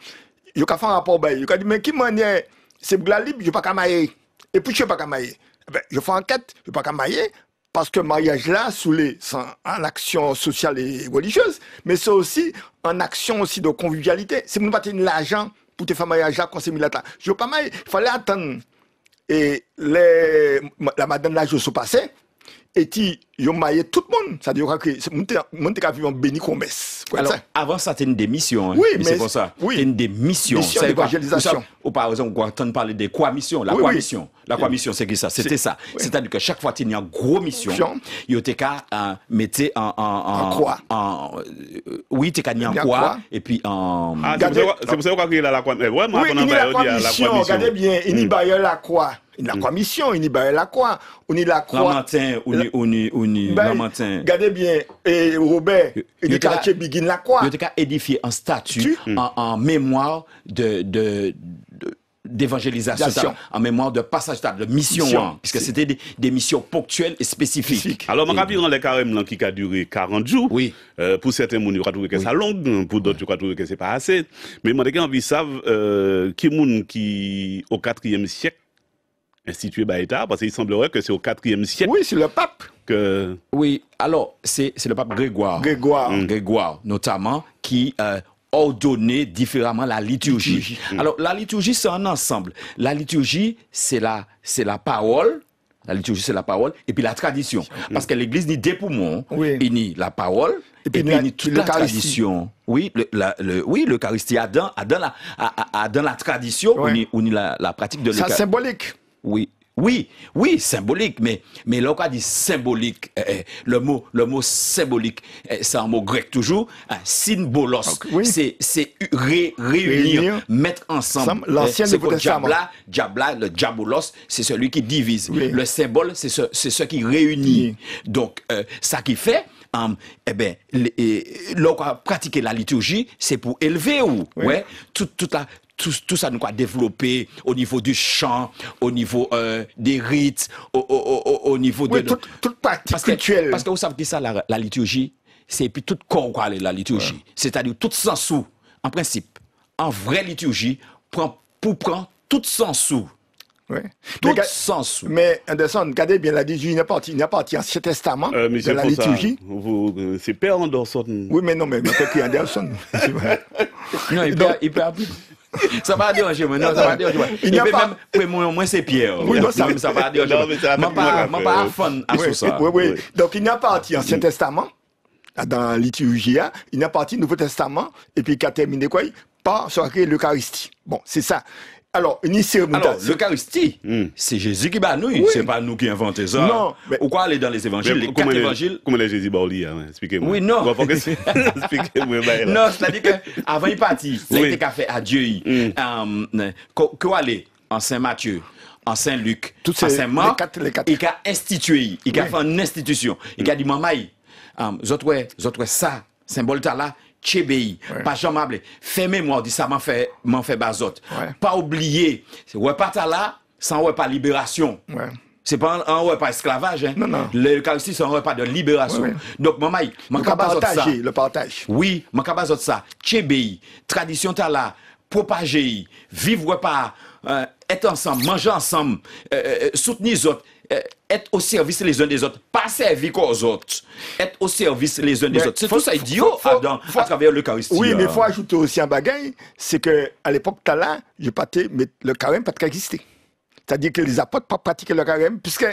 il y a fait un rapport, il a dit, mais qui manière, c'est la libre, je ne peux pas mailler. Et puis, je ne peux pas mailler. Je fais enquête, je ne peux pas mailler, parce que le mariage là, c'est en action sociale et religieuse, mais c'est aussi en action aussi de convivialité. Si vous ne pas tenir l'argent pour te faire mariage là, quand c'est mis là, je ne peux pas mailler, il fallait attendre. Et la madame là, je suis passé. et qui ont maillé tout le monde. Ça veut dire que mon t'es vivre en béni commerce. Alors, avant ça, c'était une démission. Hein. Oui, mais c'est pour ça. Oui. C'était une démission. Mission d'évangélisation. Ou par exemple, on entend parler des quoi-missions. La quoi-mission. La quoi-mission, c'est que ça. C'était ça. Oui. C'est-à-dire que chaque fois qu'il y a une grosse mission, il y a des cas mettez en croix. Oui, t'es qu'à en croix. Et puis en. Ah, c'est pour ça qu'on a la croix. Vraiment, oui, il y a la quoi-mission. Regardez bien, il y a la croix. Il y a la quoi-mission, il y a la croix. On y la croix. Lamantin, Lamantin. Regardez bien, et Robert, il y a quartier Biguine la croix. Il y a qu'à édifier un statut en mémoire d'évangélisation, en mémoire de passage de mission, puisque c'était des missions ponctuelles et spécifiques. Alors, je vais les carèmes qui a duré 40 jours. Oui. Pour certains, ils ont trouvé que c'est long, pour d'autres, ils ont trouvé que c'est pas assez. Mais moi, les gens savent qui, au 4e siècle, institué par l'État, parce qu'il semblerait que c'est au 4e siècle. Oui, c'est le pape. Oui, alors, c'est le pape Grégoire. Grégoire, notamment, qui ordonner différemment la liturgie. Alors, la liturgie, c'est un ensemble. La liturgie, c'est la parole. La liturgie, c'est la parole. Et puis la tradition. Parce que l'Église dit deux poumons. Il nie la parole. Et puis il nie toute la tradition. Oui, l'Eucharistie a dans la tradition, on nie la pratique de l'Eucharistie. C'est symbolique. Oui, symbolique, mais là, on dit symbolique, le mot symbolique, c'est un mot grec toujours, symbolos, c'est réunir, mettre ensemble. L'Ancien Nouveau Testament. Diabla, le diabolos, c'est celui qui divise. Le symbole, c'est ce qui réunit. Donc, ça qui fait, là, on a pratiqué la liturgie, c'est pour élever tout ça nous a développé au niveau du chant, au niveau des rites, au niveau de... toute pratique spirituelle. Parce que vous savez que ça, la liturgie, c'est puis tout corps quoi, la liturgie. C'est-à-dire tout sens sous, en principe. En vraie liturgie, prend tout sens sous. Tout sens sous. Mais Anderson, regardez bien, la liturgie n'est pas Ancien Testament de la liturgie. C'est Père Anderson. Oui, mais non, mais c'est Anderson. Non, il peut appeler. Ça va déranger, non, ça va déranger. Il peut même, moi, c'est Pierre. Oui, non, ça va déranger. Je ne suis pas fan à ça. Oui. Donc, il n'y a pas Ancien Testament, dans la liturgie, il n'y a pas Nouveau Testament, et puis, qui a terminé quoi par l'Eucharistie. Bon, c'est ça. Alors, l'Eucharistie, c'est Jésus qui bat nous, c'est pas nous qui inventons ça. Non. Ou quoi aller dans les évangiles, les 4 évangiles. Comment les Jésus bat lui, expliquez-moi. Oui, non. Expliquez-moi. Non, c'est-à-dire qu'avant il partit, il était fait à Dieu. Quoi aller en Saint Matthieu, en Saint Luc, en Saint Marc, il a institué, il a fait une institution. Il a dit, maman, autres ça, symbole là. Tchébéi, pas jamais fait mémoire dit ça m'en fait bazot. Pas oublier, ouais pas là, sans ouais pas libération. C'est pas un repas esclavage, hein. Non. L'Eucharistie, c'est un repas de libération. Donc, maman, le partage. Oui, ma kabazot ça. Tchébéi, tradition ta là, propager, vivre pas, être ensemble, manger ensemble, soutenir les autres. Être au service les uns des autres, pas servir aux autres, être au service les uns des autres. C'est tout ça idiot à travers l'Eucharistie. Oui, mais il faut ajouter aussi un bagage, c'est qu'à l'époque, là, mais le carême n'a pas existé. C'est-à-dire que les apôtres n'ont pas pratiqué le carême, puisque...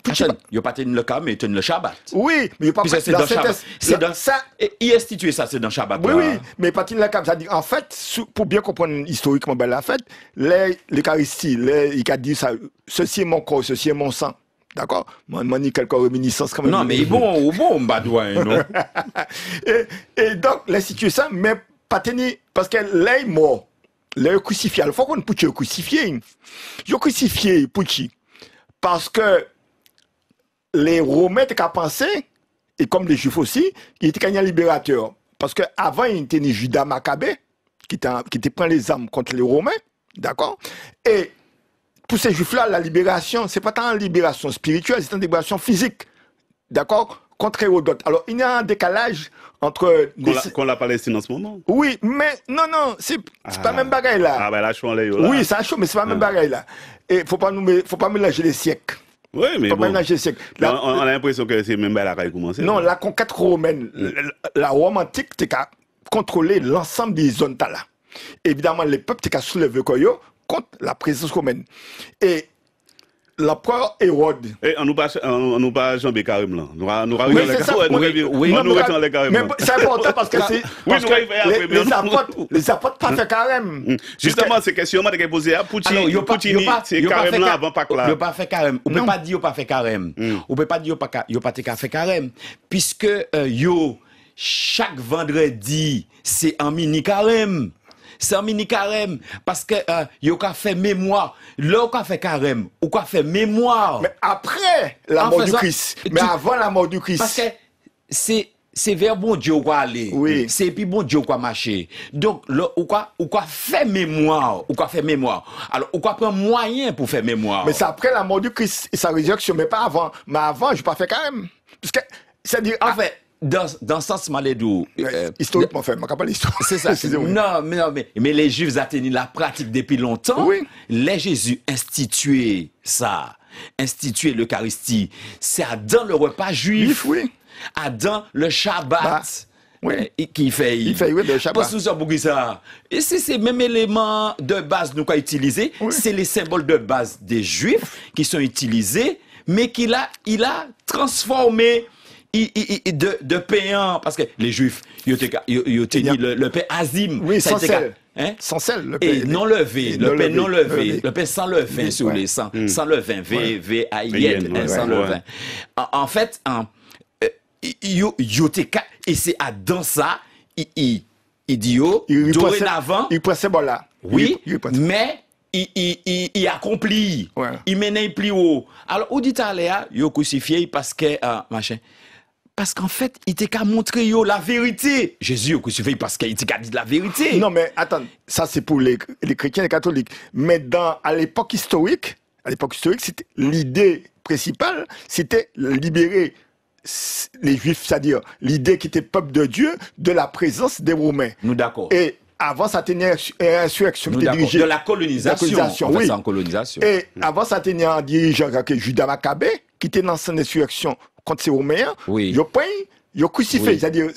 Il n'y a pas le carême, mais le Shabbat. Oui, mais il n'y a pas pratiqué le Shabbat. C'est dans ça. Il institué ça, c'est dans le Shabbat. Oui, mais pas le carême. C'est-à-dire, en fait, pour bien comprendre historiquement la fête, l'Eucharistie, il a dit ça, ceci est mon corps, ceci est mon sang. D'accord? Moi, il y a quelques réminiscences quand même. Non, mais bon, badouin, non? Et donc, l'institution, mais pas tenir, parce que là, il est mort. Là, il est crucifié. Il faut qu'on puisse le crucifier. Il est crucifié, pour qui? Parce que les Romains étaient pensé, et comme les Juifs aussi, ils étaient un libérateur. Parce qu'avant, il était Judas Maccabée, qui pris les armes contre les Romains. D'accord? Et pour ces Juifs-là, la libération, c'est pas tant une libération spirituelle, c'est une libération physique. D'accord? Contre Hérodote. Alors, il y a un décalage entre... Qu'on la Palestine en ce moment? Oui, mais non, c'est pas même bagaille là. Ah, ben là, je suis en l'air. Oui, c'est un chaud, mais c'est pas même bagaille là. Et faut pas mélanger les siècles. Oui, mais faut pas mélanger les siècles. Là, on a l'impression que c'est même là qui a commencé. Non, la conquête romaine, la Rome antique, c'est qu'à contrôler l'ensemble des zones là. Évidemment, les peuples, c'est qu'à soulever contre la présence romaine. Et l'empereur Hérode. Et on nous pas jambé carrément là. Nous Oui, c'est ça. nous retenons les carrément. Mais c'est important parce que c'est. Oui, Parce que les apôtres pas fait carême. Justement, c'est question que je posée à Poutine. Poutine, c'est carrément avant Pâques là. Il pas fait carême. On peut pas dire pas fait carême. On peut pas dire pas fait carême puisque yo chaque vendredi, c'est un mini carême. C'est un mini carême parce que yo ka fait mémoire. Là on fait carême, ou ka fait mémoire. Mais après la mort du Christ, mais avant la mort du Christ. Parce que c'est vers bon Dieu quoi aller. Oui. C'est puis bon Dieu quoi marcher. Donc là ou quoi faire mémoire, Alors ou quoi prendre moyen pour faire mémoire. Mais c'est après la mort du Christ et sa résurrection, mais pas avant. Mais avant, je pas fait carême. Parce que c'est-à-dire en fait dans sens malédou historiquement fait, pas l'histoire. C'est ça. Non, mais les Juifs atteignaient la pratique depuis longtemps. Oui. Les Jésus institué l'Eucharistie. C'est dans le repas juif. Oui. Dans le Shabbat. Oui. Qui fait. Il fait, oui, le Shabbat. Parce que ça, pour ça. Et c'est ces mêmes éléments de base nous qu'a utilisé. Oui. C'est les symboles de base des Juifs qui sont utilisés, mais il a transformé de pain, parce que les Juifs, ils ont tenu le pain azim. Oui, ça sans sel. Sans sel, le pain. Et non levé, le pain non levé, le pain sans levain, sur les sans levain, V-A-I-N, sans levain. En fait, et c'est dans ça, il dit dorénavant. Il prend ces là. Oui, mais il accomplit. Ouais. Il mène plus haut. Alors, au dit à l'air, il crucifié parce que, machin. Parce qu'en fait, il t'a qu'à montrer la vérité. Jésus est crucifié parce qu'il t'a qu'à dire la vérité. Non, mais attends, ça c'est pour les chrétiens et les catholiques. Mais à l'époque historique, c'était l'idée principale, c'était libérer les Juifs, c'est-à-dire l'idée qui était peuple de Dieu, de la présence des Romains. Nous d'accord. Et avant, ça tenait une insurrection qui était dirigée. De la colonisation. Oui. En colonisation. Et avant, ça tenait un dirigeant qui Judas Maccabée, qui était dans son insurrection contre ces Romains. Oui. Il a crucifié. Oui. C'est-à-dire,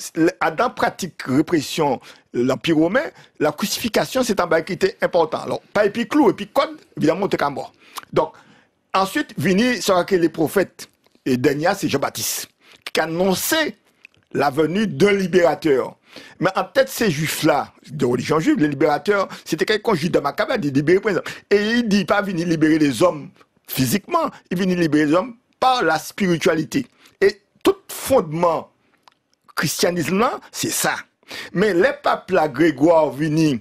dans pratique répression l'Empire romain, la crucifixion, c'est un bail qui était important. Alors, pas et puis clou, et puis code, évidemment, on était qu'à mort. Donc, ensuite, vini sur les prophètes, et dernier, c'est Jean-Baptiste, qui annonçait la venue d'un libérateur. Mais en tête, ces juifs-là, de religion juive, les libérateurs, c'était quelqu'un Judas Maccabée, de libérer, par exemple. Et il dit pas venir libérer les hommes physiquement, il vient libérer les hommes par la spiritualité. Et tout fondement christianisme là, c'est ça. Mais les papes là, Grégoire vini,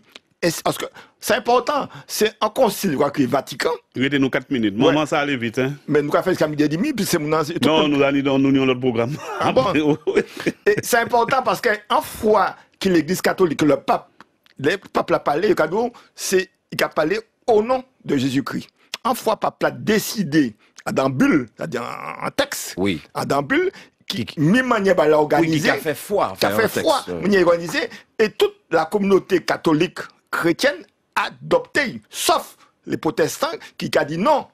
parce que c'est important, c'est un concile quoi, que le Vatican. Il était nous 4 minutes. Maman, ça allait vite, hein. Mais nous avons fait jusqu'à midi et demi, puis c'est mon non, nous avons notre programme. Ah bon? Et c'est important parce qu'en fois que l'Église catholique, le pape l'a parlé, le cadeau, c'est il a parlé au nom de Jésus-Christ. En fois, le pape l'a décidé, dans bulle, c'est-à-dire en texte, oui. Dans bulle, qui même manière l'a organisé, qui a fait foi, organisé, et toute la communauté catholique chrétienne a adopté, sauf les protestants qui a dit non.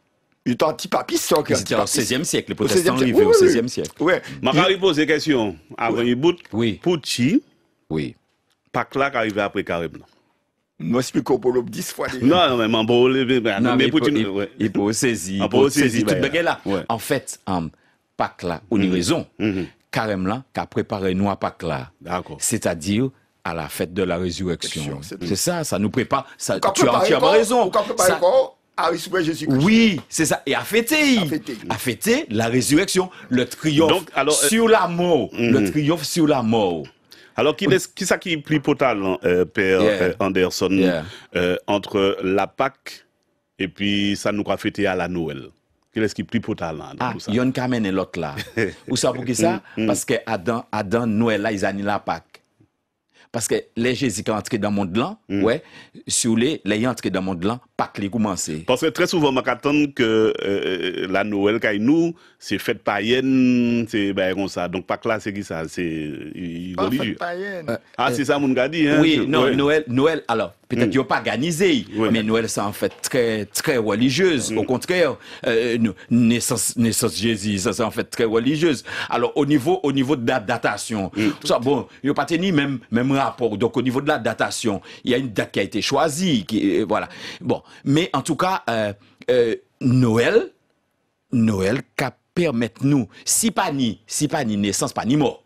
Il est anti-papiste. C'était au XVIe siècle, les protestants arrivaient au XVIe siècle. Oui. Je pose des questions avant il bout. Oui. Pouchi, oui. Pâques là qui arrive après carême. Nous expliquons pour le 10 fois déjà. Non, mais il peut saisir. Tout le là. En fait, Pâques là, on a raison. Carême là, qu'a préparé nous à Pâques là. D'accord. C'est-à-dire à la fête de la résurrection. C'est ça nous prépare. Ça, tu as entièrement raison. Jésus-Christ. Oui, c'est ça. Et à fêter la résurrection, le triomphe donc, alors, sur la mort. Le triomphe sur la mort. Alors, qui ça qui est plus potal, Père Anderson, entre la Pâque et puis ça nous a fêté à la Noël? Quel est-ce qui est plus potal dans tout ça? Il y a une camène et l'autre là. Où ça pour qui ça? Parce que Adam, Noël là, ils ont la Pâque. Parce que les Jésus qui sont entrés dans le monde là, sur les entrés dans le monde là, Pâques les commencé. Parce que très souvent, on attend que la Noël, quand nous, c'est fête païenne, c'est comme ça. Donc Pâques là, c'est qui ça? C'est religieux. C'est ça, mon gars dit. Hein? Oui, non, Noël, alors, peut-être qu'ils n'ont pas organisé, mais Noël, c'est en fait très, très religieuse. Au contraire, naissance Jésus, ça, c'est en fait très religieuse. Alors, au niveau de la datation, ça, bon, il n'y a pas tenu même rapport. Donc, au niveau de la datation, il y a une date qui a été choisie, voilà. Bon, mais en tout cas, Noël, Noël qui permet nous, si pas ni naissance, pas ni mort.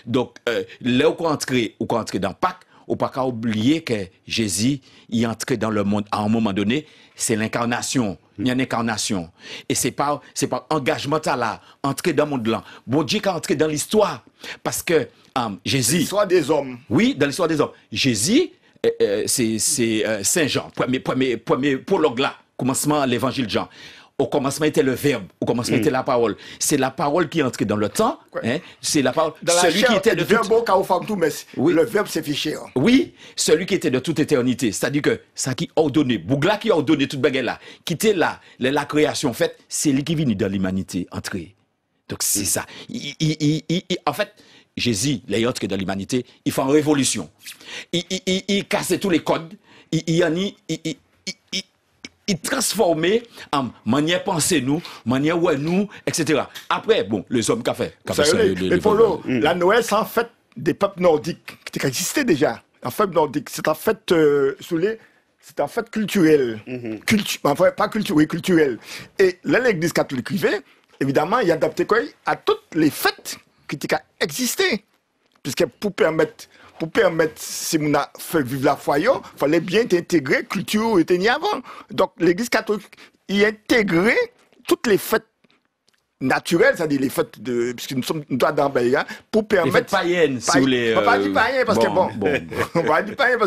Donc, là où on entre dans Pâques, on pas qu'à oublier que Jésus est entré dans le monde à un moment donné, c'est l'incarnation. Il y a une incarnation. Et c'est pas engagement là, entrer dans le monde là. Bon Dieu qui est entré dans l'histoire. Parce que Jésus. L'histoire des hommes. Oui, dans l'histoire des hommes. Jésus, c'est Saint Jean, premier prologue là, commencement l'évangile de Jean. Au commencement était le verbe, au commencement était la parole. C'est la parole qui est entrée dans le temps. Hein? C'est la parole. Dans celui la chair, qui était de le verbe, oui. Le verbe c'est fiché. Oui, celui qui était de toute éternité. C'est-à-dire que ça qui ordonné, Bougla qui a ordonné toute bagarre là, qui était là, la création faite, c'est lui qui vient dans l'humanité, entré. Donc c'est ça. En fait, Jésus, il est entré dans l'humanité, il fait une révolution. Il casse tous les codes. Il transformait en manière penser nous, manière ouais nous, etc. Après, bon, les hommes qu'a fait. Mais Polo, la Noël, c'est en fait des peuples nordiques qui existaient déjà. En fait nordique, c'est en fait c'est en fait culturel. Enfin, pas culturel, culturel. Et là, l'Église catholique privée, évidemment, il a adapté quoi à toutes les fêtes qui existaient. Puisque pour permettre si on a fait vivre la foi, il fallait bien intégrer culture et tenir avant. Donc l'Église catholique y a intégré toutes les fêtes naturelles, c'est-à-dire les fêtes puisque nous sommes dans Béa, pour permettre. Les fêtes païennes, si vous voulez. On va pas dire païennes parce que on va dire païennes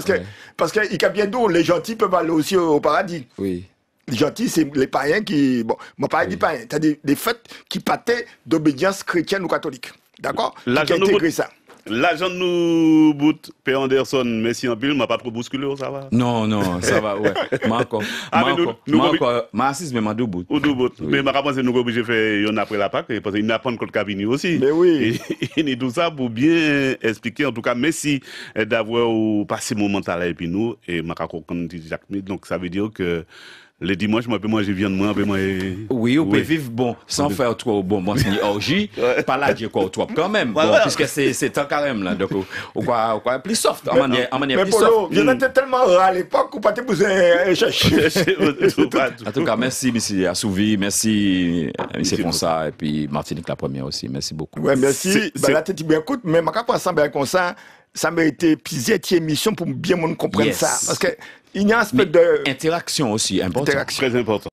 parce que il y a bien d'où les gentils peuvent aller aussi au paradis. Oui. Les gentils, c'est les païens qui. Bon, moi, pas dit païens. C'est-à-dire des fêtes qui partaient d'obédience chrétienne ou catholique. D'accord? Qui a intégré ça. L'agent de nous bout, P. Anderson, merci en pile, m'a pas trop bousculé, ça va? Non, ça va, ouais. M'a assise, mais m'a deux bouts. Ou deux bouts. Mais m'a pensé nous obligé de faire un après la Pâque, parce qu'il n'a pas de cabine aussi. Mais oui. Et tout ça pour bien expliquer, en tout cas, merci d'avoir passé mon mental avec nous, et m'a raconté Jacques. Donc ça veut dire que les dimanches, moi, je peux manger viande, moi, oui, on peut vivre, bon, sans faire trop, bon, ni orgie, pas là, j'ai quoi, trop, quand même, bon, puisque c'est un carême, là, donc, on quoi, plus soft, en manière plus soft. Mais Polo, il était tellement rare à l'époque, ou pas te poser chercher. En tout cas, merci, monsieur Assouvi, merci, monsieur Fonsa, et puis Martinique, la première aussi, merci beaucoup. Ouais, merci. Là, tu bien écoute, mais ma carte ensemble comme ça méritait plusieurs émissions pour bien comprendre ça. Parce que, il y a un aspect de. Interaction aussi, important. Très important.